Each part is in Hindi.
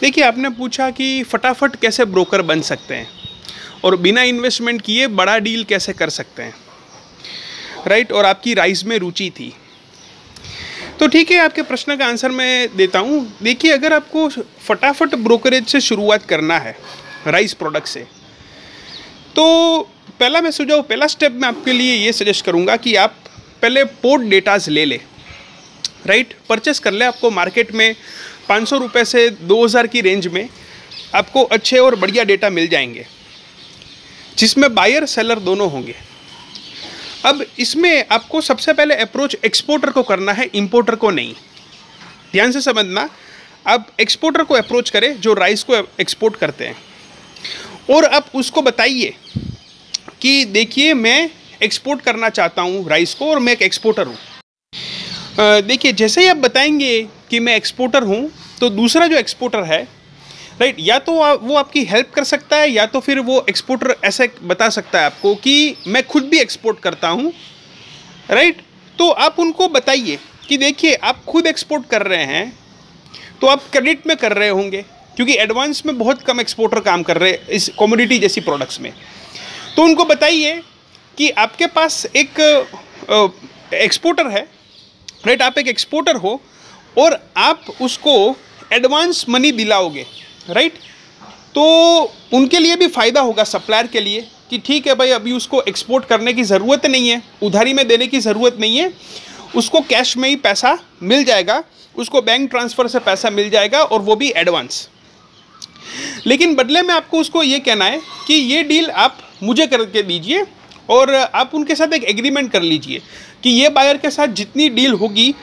देखिए, आपने पूछा कि फटाफट कैसे ब्रोकर बन सकते हैं और बिना इन्वेस्टमेंट किए बड़ा डील कैसे कर सकते हैं, राइट। और आपकी राइस में रुचि थी, तो ठीक है, आपके प्रश्न का आंसर मैं देता हूँ। देखिए, अगर आपको फटाफट ब्रोकरेज से शुरुआत करना है राइस प्रोडक्ट से, तो पहला स्टेप मैं आपके लिए ये सजेस्ट करूँगा कि आप पहले पोर्ट डेटाज ले ले, राइट। परचेस कर ले। आपको मार्केट में 500 रुपये से 2000 की रेंज में आपको अच्छे और बढ़िया डेटा मिल जाएंगे, जिसमें बायर सेलर दोनों होंगे। अब इसमें आपको सबसे पहले अप्रोच एक्सपोर्टर को करना है, इंपोर्टर को नहीं। ध्यान से समझना, आप एक्सपोर्टर को अप्रोच करें जो राइस को एक्सपोर्ट करते हैं, और आप उसको बताइए कि देखिए, मैं एक्सपोर्ट करना चाहता हूँ राइस को और मैं एक एक्सपोर्टर हूँ। देखिए, जैसे ही आप बताएंगे कि मैं एक्सपोर्टर हूँ, तो दूसरा जो एक्सपोर्टर है, राइट, या तो वो आपकी हेल्प कर सकता है, या तो फिर वो एक्सपोर्टर ऐसे बता सकता है आपको कि मैं खुद भी एक्सपोर्ट करता हूँ, राइट। तो आप उनको बताइए कि देखिए, आप खुद एक्सपोर्ट कर रहे हैं तो आप क्रेडिट में कर रहे होंगे, क्योंकि एडवांस में बहुत कम एक्सपोर्टर काम कर रहे हैं इस कमोडिटी जैसी प्रोडक्ट्स में। तो उनको बताइए कि आपके पास एक एक्सपोर्टर है, राइट, आप एक एक्सपोर्टर हो और आप उसको एडवांस मनी दिलाओगे, राइट। तो उनके लिए भी फ़ायदा होगा, सप्लायर के लिए, कि ठीक है भाई, अभी उसको एक्सपोर्ट करने की ज़रूरत नहीं है, उधारी में देने की ज़रूरत नहीं है, उसको कैश में ही पैसा मिल जाएगा, उसको बैंक ट्रांसफ़र से पैसा मिल जाएगा, और वो भी एडवांस। लेकिन बदले में आपको उसको ये कहना है कि ये डील आप मुझे करके दीजिए, और आप उनके साथ एक एग्रीमेंट कर लीजिए कि ये बायर के साथ जितनी डील होगी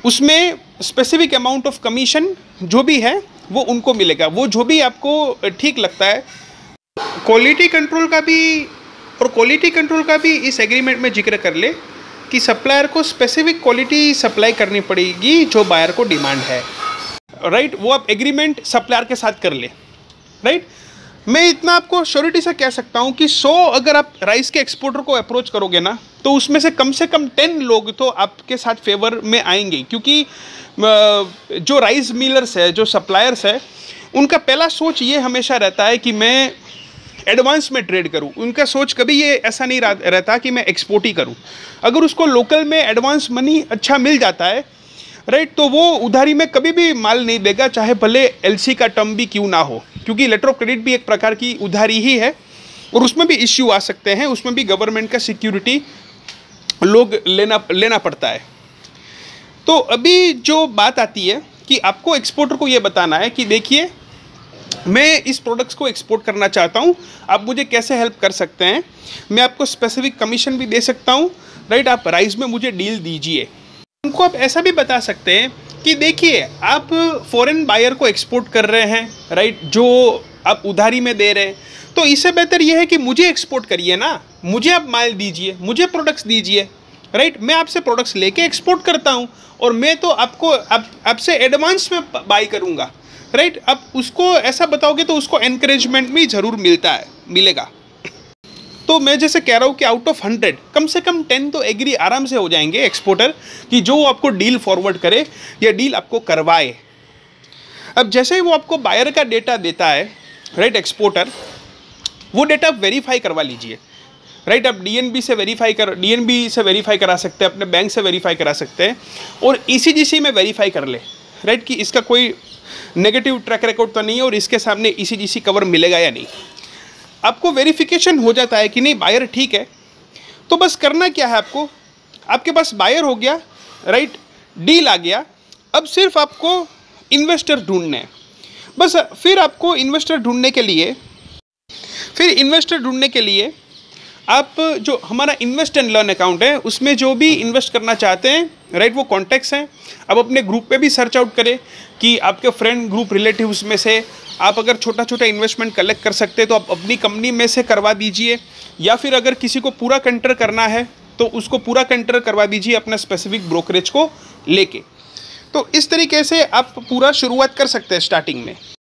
उसमें स्पेसिफिक अमाउंट ऑफ कमीशन जो भी है वो उनको मिलेगा, वो जो भी आपको ठीक लगता है। क्वालिटी कंट्रोल का भी इस एग्रीमेंट में जिक्र कर ले कि सप्लायर को स्पेसिफिक क्वालिटी सप्लाई करनी पड़ेगी जो बायर को डिमांड है, राइट। वो आप एग्रीमेंट सप्लायर के साथ कर ले, राइट। मैं इतना आपको श्योरिटी से कह सकता हूँ कि 100 अगर आप राइस के एक्सपोर्टर को अप्रोच करोगे ना, तो उसमें से कम 10 लोग तो आपके साथ फेवर में आएंगे, क्योंकि जो राइस मिलर्स है, जो सप्लायर्स है, उनका पहला सोच ये हमेशा रहता है कि मैं एडवांस में ट्रेड करूं। उनका सोच कभी ये ऐसा नहीं रहता कि मैं एक्सपोर्ट ही करूं। अगर उसको लोकल में एडवांस मनी अच्छा मिल जाता है, राइट, तो वो उधारी में कभी भी माल नहीं देगा, चाहे भले एलसी का टर्म भी क्यों ना हो, क्योंकि लेटर ऑफ क्रेडिट भी एक प्रकार की उधारी ही है, और उसमें भी इश्यू आ सकते हैं, उसमें भी गवर्नमेंट का सिक्योरिटी लोग लेना पड़ता है। तो अभी जो बात आती है कि आपको एक्सपोर्टर को ये बताना है कि देखिए, मैं इस प्रोडक्ट्स को एक्सपोर्ट करना चाहता हूँ, आप मुझे कैसे हेल्प कर सकते हैं, मैं आपको स्पेसिफिक कमीशन भी दे सकता हूँ, राइट, आप राइस में मुझे डील दीजिए। उनको आप ऐसा भी बता सकते हैं कि देखिए, आप फॉरेन बायर को एक्सपोर्ट कर रहे हैं, राइट, जो आप उधारी में दे रहे हैं, तो इससे बेहतर ये है कि मुझे एक्सपोर्ट करिए ना, मुझे आप माल दीजिए, मुझे प्रोडक्ट्स दीजिए, राइट। मैं आपसे प्रोडक्ट्स लेके एक्सपोर्ट करता हूँ, और मैं तो आपसे एडवांस में बाई करूँगा, राइट। आप उसको ऐसा बताओगे तो उसको एनकरेजमेंट भी ज़रूर मिलेगा। तो मैं जैसे कह रहा हूँ कि आउट ऑफ 100 कम से कम 10 तो एग्री आराम से हो जाएंगे एक्सपोर्टर, कि जो आपको डील फॉरवर्ड करे या डील आपको करवाए। अब जैसे ही वो आपको बायर का डेटा देता है, राइट, एक्सपोर्टर, वो डेटा वेरीफाई करवा लीजिए, राइट। आप डीएनबी से वेरीफाई करा सकते हैं, अपने बैंक से वेरीफाई करा सकते हैं, और ईसीजीसी में वेरीफाई कर ले, राइट, कि इसका कोई नेगेटिव ट्रैक रिकॉर्ड तो नहीं है और इसके सामने ईसीजीसी कवर मिलेगा या नहीं। आपको वेरिफिकेशन हो जाता है कि नहीं, बायर ठीक है, तो बस करना क्या है आपको, आपके पास बायर हो गया, राइट, डील आ गया, अब सिर्फ आपको इन्वेस्टर ढूंढने हैं बस। फिर आपको इन्वेस्टर ढूंढने के लिए आप जो हमारा इन्वेस्ट एंड लर्न अकाउंट है, उसमें जो भी इन्वेस्ट करना चाहते हैं, राइट, वो कॉन्टैक्ट्स हैं। अब अपने ग्रुप पे भी सर्च आउट करें कि आपके फ्रेंड ग्रुप रिलेटिव्स में से आप अगर छोटा इन्वेस्टमेंट कलेक्ट कर सकते हैं तो आप अपनी कंपनी में से करवा दीजिए, या फिर अगर किसी को पूरा कंटर करना है तो उसको पूरा कंटर करवा दीजिए अपना स्पेसिफिक ब्रोकरेज को लेके। तो इस तरीके से आप पूरा शुरुआत कर सकते हैं स्टार्टिंग में।